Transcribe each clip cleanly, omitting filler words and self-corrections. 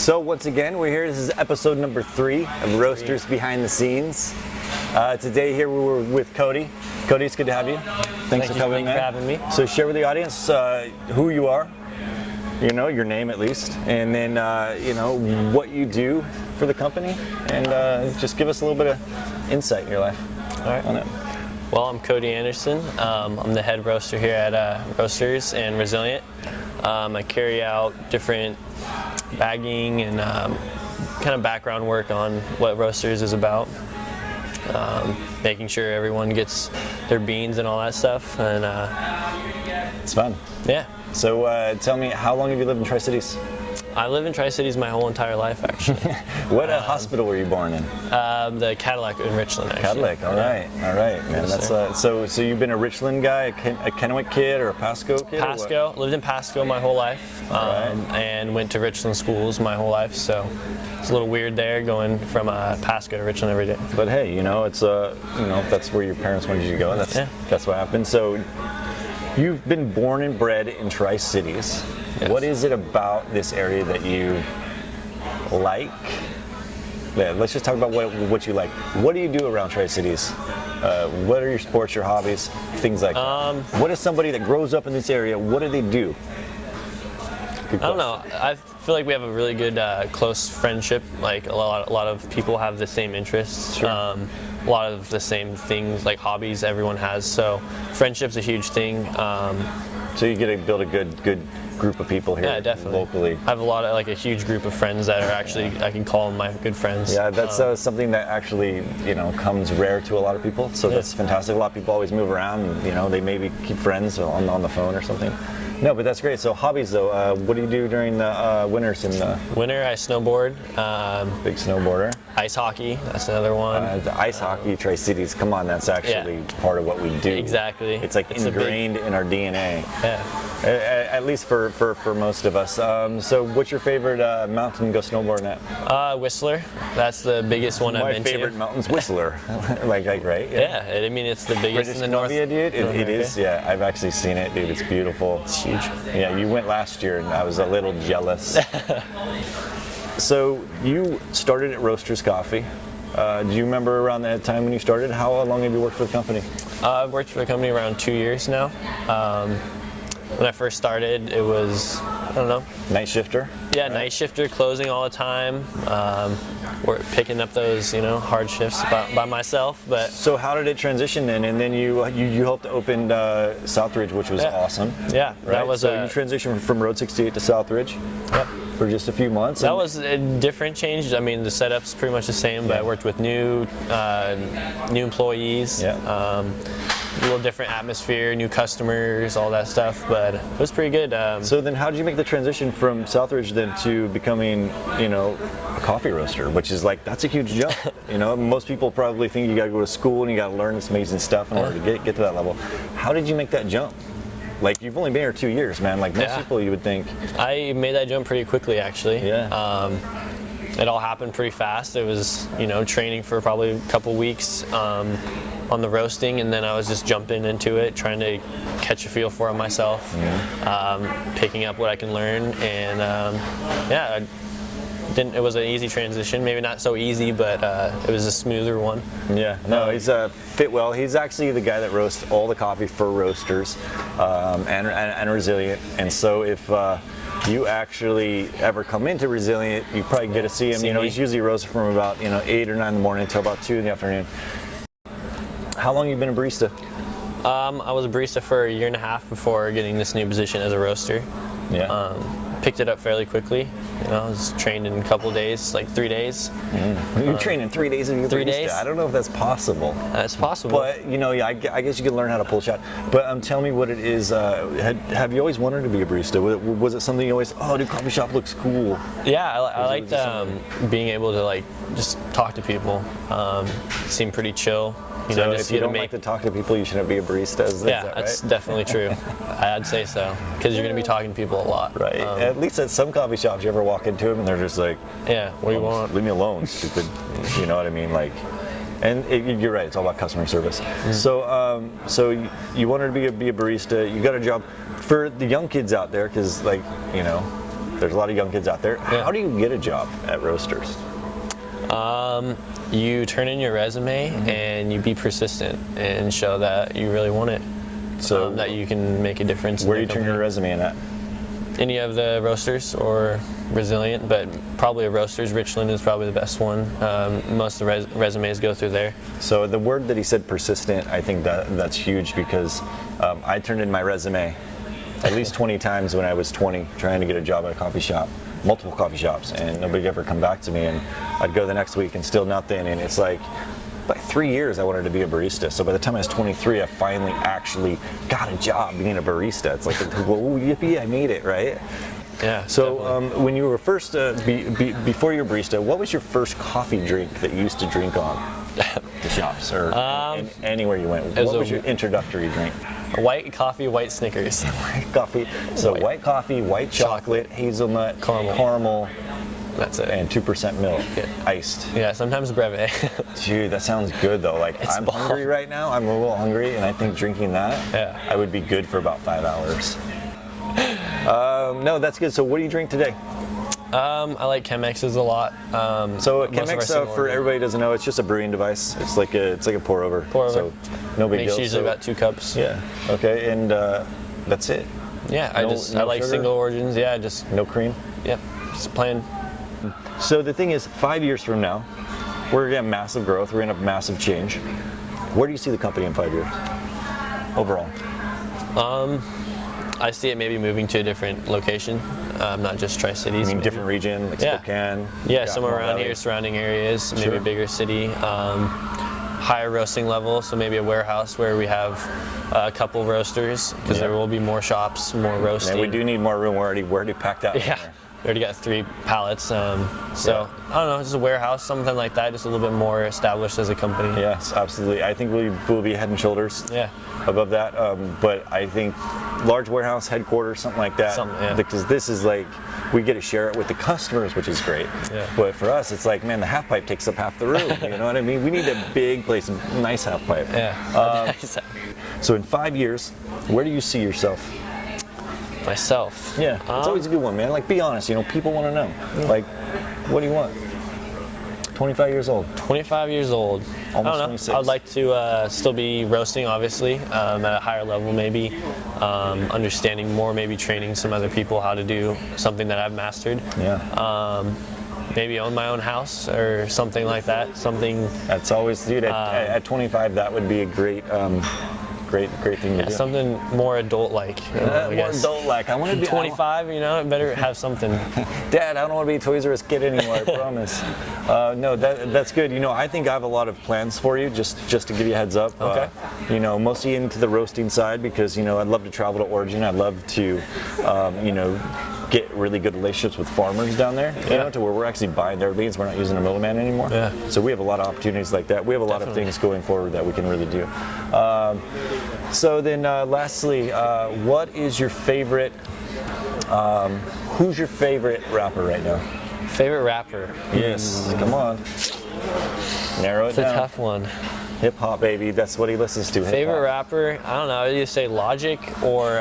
So once again, we're here. This is episode number 3 of Roasters Behind the Scenes. Today here we're with Cody. Cody, it's good to have you. Thanks for coming, man. Thanks for having me. So share with the audience who you are, your name at least, and then what you do for the company, and just give us a little bit of insight in your life. All right. On it. Well, I'm Cody Anderson. I'm the head roaster here at Roasters and Resilient. I carry out different bagging and kind of background work on what Roasters is about. Making sure everyone gets their beans and all that stuff, and It's fun. yeah. So tell me, how long have you lived in Tri-Cities? I live in Tri-Cities my whole entire life, actually. What hospital were you born in? The Cadillac in Richland, actually. Cadillac, all right, man. Yes, That's so you've been a Richland guy, a Kennewick kid, or a Pasco kid? Pasco. Lived in Pasco my whole life, and went to Richland schools my whole life. So it's a little weird there going from Pasco to Richland every day. But hey, it's if that's where your parents wanted you to go, that's what happened. So you've been born and bred in Tri-Cities. Yes. What is it about this area that you like? Yeah, let's just talk about what you like. What do you do around Tri-Cities? What are your sports, your hobbies, things like that? What is somebody that grows up in this area, what do they do? I don't know. I feel like we have a really good close friendship. Like a lot of people have the same interests. Sure. A lot of the same things, like hobbies everyone has. So friendship's a huge thing. So you get to build a good group of people here, Yeah, definitely. locally. I have a huge group of friends that are actually, I can call them my good friends. Yeah, that's something that actually, comes rare to a lot of people. So that's fantastic. A lot of people always move around, and, they maybe keep friends on the phone or something. No, but that's great. So hobbies, though, what do you do during the winters? Winter, I snowboard. Big snowboarder. Ice hockey, that's another one. The ice hockey, Tri-Cities, come on, that's actually part of what we do. Exactly. It's like ingrained in our DNA. Yeah. At least for most of us. So what's your favorite mountain to go snowboarding at? Whistler. That's the biggest one I've been to. My favorite mountain's Whistler. like right? Yeah, I mean, it's the biggest British in the north. Columbia, dude. It is, yeah. I've actually seen it, dude. It's beautiful. It's huge. Yeah, you went last year, and I was a little jealous. So you started at Roasters Coffee. Do you remember around that time when you started? How long have you worked for the company? I've worked for the company around 2 years now. When I first started, it was, I don't know. Night shifter? Yeah, right. Night shifter, closing all the time. We're picking up those, hard shifts by myself. But so how did it transition then? And then you helped open Southridge, which was awesome. Yeah, right? That was so you transitioned from Road 68 to Southridge. Yep. For just a few months. That was a different change. I mean, the setup's pretty much the same, but I worked with new employees. Yeah. A little different atmosphere, new customers, all that stuff, but it was pretty good. So then how did you make the transition from Southridge then to becoming, a coffee roaster, which is that's a huge jump. Most people probably think you got to go to school and you got to learn this amazing stuff in order to get to that level. How did you make that jump? You've only been here 2 years, man. Most people, you would think. I made that jump pretty quickly, actually. Yeah. It all happened pretty fast. It was, training for probably a couple weeks on the roasting, and then I was just jumping into it, trying to catch a feel for it myself, picking up what I can learn, and it was an easy transition. Maybe not so easy, but it was a smoother one. Yeah, no, he's fit well. He's actually the guy that roasts all the coffee for Roasters and Resilient. And so if you actually ever come into Resilient, you probably get to see him. He's usually roasting from about 8 or 9 in the morning until about 2 in the afternoon. How long have you been a barista? I was a barista for 1.5 years before getting this new position as a roaster. Yeah. Picked it up fairly quickly. I was trained in a couple of days, 3 days. You trained in 3 days of your 3 barista? days. I don't know if that's possible. That's possible. But I guess you can learn how to pull a shot. But tell me what it is. Have you always wanted to be a barista? Was it something you always? Oh, dude, coffee shop looks cool. Yeah, I liked being able to just talk to people. Seemed pretty chill. So if you don't like to talk to people, you shouldn't be a barista. Is that right? That's definitely true. I'd say so, because you're going to be talking to people a lot. Right. At least at some coffee shops, you ever walk into them and they're just like, "Yeah, what do you want? Leave me alone, stupid." You know what I mean? You're right. It's all about customer service. Mm-hmm. So you wanted to be a barista. You got a job for the young kids out there, because there's a lot of young kids out there. Yeah. How do you get a job at Roasters? You turn in your resume and you be persistent and show that you really want it. So that you can make a difference. Where do in you the turn your company. resume in at? Any of the roasters or Resilient, but probably a Roasters. Richland is probably the best one. Most of the resumes go through there. So the word that he said, persistent, I think that's huge because I turned in my resume at least 20 times when I was 20 trying to get a job at a coffee shop, multiple coffee shops, and nobody ever come back to me, and I'd go the next week and still nothing, and it's like by 3 years I wanted to be a barista. So by the time I was 23, I finally actually got a job being a barista. It's like, well, yippee, I made it, right? Yeah. So when you were first, before you were barista, what was your first coffee drink that you used to drink on the shops or anywhere you went? What was your introductory drink? White coffee, white Snickers. White coffee. So white coffee, white chocolate, hazelnut, caramel. That's it. And 2% milk, iced. Yeah, sometimes breve. Dude, that sounds good though. Like I'm hungry right now. I'm a little hungry, and I think drinking that, I would be good for about 5 hours. No, that's good. So what do you drink today? I like Chemexes a lot. So Chemex, for everybody who doesn't know, it's just a brewing device. It's like a pour over. So no big deal. Makes usually about 2 cups. Yeah. Okay, and that's it. Yeah, I like sugar? single origins. Yeah, just no cream. Yep, just plain. So the thing is, 5 years from now, we're gonna have massive growth. We're gonna have massive change. Where do you see the company in 5 years overall? I see it maybe moving to a different location, not just Tri-Cities. I mean, different region, like Spokane? Yeah, somewhere around here, surrounding areas, maybe a bigger city. Higher roasting level, so maybe a warehouse where we have a couple roasters, because there will be more shops, more roasting. And we do need more room. We're already packed out. Yeah, we already got 3 pallets. So I don't know, just a warehouse, something like that, just a little bit more established as a company. Yes, absolutely. I think we will be head and shoulders above that. But I think large warehouse, headquarters, something like that. Because this is like, we get to share it with the customers, which is great. Yeah. But for us, it's like, man, the half pipe takes up half the room. You know what I mean? We need a big place, a nice half pipe. Yeah. So in 5 years, where do you see yourself? Myself? Yeah, it's always a good one, man. Like, be honest, people want to know. Like, what do you want? 25 years old. 25 years old. Almost I don't know. 26. I'd like to still be roasting, obviously, at a higher level, maybe. Understanding more, maybe training some other people how to do something that I've mastered. Yeah. Maybe own my own house or something like that. Something. That's always, dude. At 25, that would be a great. Great thing to do. Something more adult-like. More adult-like. I want to be 25. Better have something. Dad, I don't want to be a Toys R Us kid anymore. I promise. No, that's good. I think I have a lot of plans for you. Just to give you a heads up. Okay. Mostly into the roasting side because I'd love to travel to Oregon. I'd love to, get really good relationships with farmers down there. To where we're actually buying their beans. We're not using a middleman anymore. Yeah. So we have a lot of opportunities like that. We have a lot of things going forward that we can really do. So then, lastly, what is your favorite? Who's your favorite rapper right now? Favorite rapper? Yes. Come on. Narrow it down. It's a tough one. Hip hop, baby. That's what he listens to. Favorite rapper? I don't know. I'd either say Logic or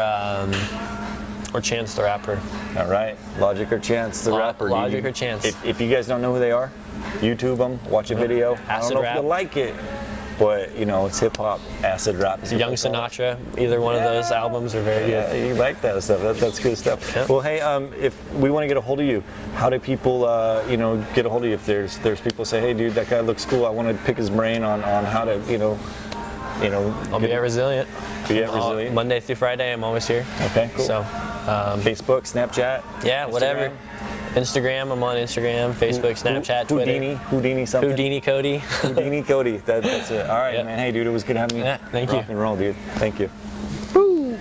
Chance the Rapper. All right. Logic or Chance the Rapper. Logic or Chance. If you guys don't know who they are, YouTube them. Watch a video. I don't know if you like it. But it's hip hop, acid rap. Young Sinatra, either one of those albums are very good. Yeah, you like that stuff. That's good stuff. Yeah. Well, hey, if we want to get a hold of you, how do people, get a hold of you? If there's people say, hey, dude, that guy looks cool. I want to pick his brain on how to, I'll be at Resilient. Be at Resilient. Monday through Friday, I'm always here. Okay, cool. So, Facebook, Snapchat. Yeah, Instagram. Whatever. Instagram, I'm on Instagram, Facebook, Snapchat, Twitter. Houdini something. Houdini Cody. Houdini Cody. That's it. All right, man. Hey, dude, it was good having you. Yeah, thank you. Rock and roll, dude. Thank you.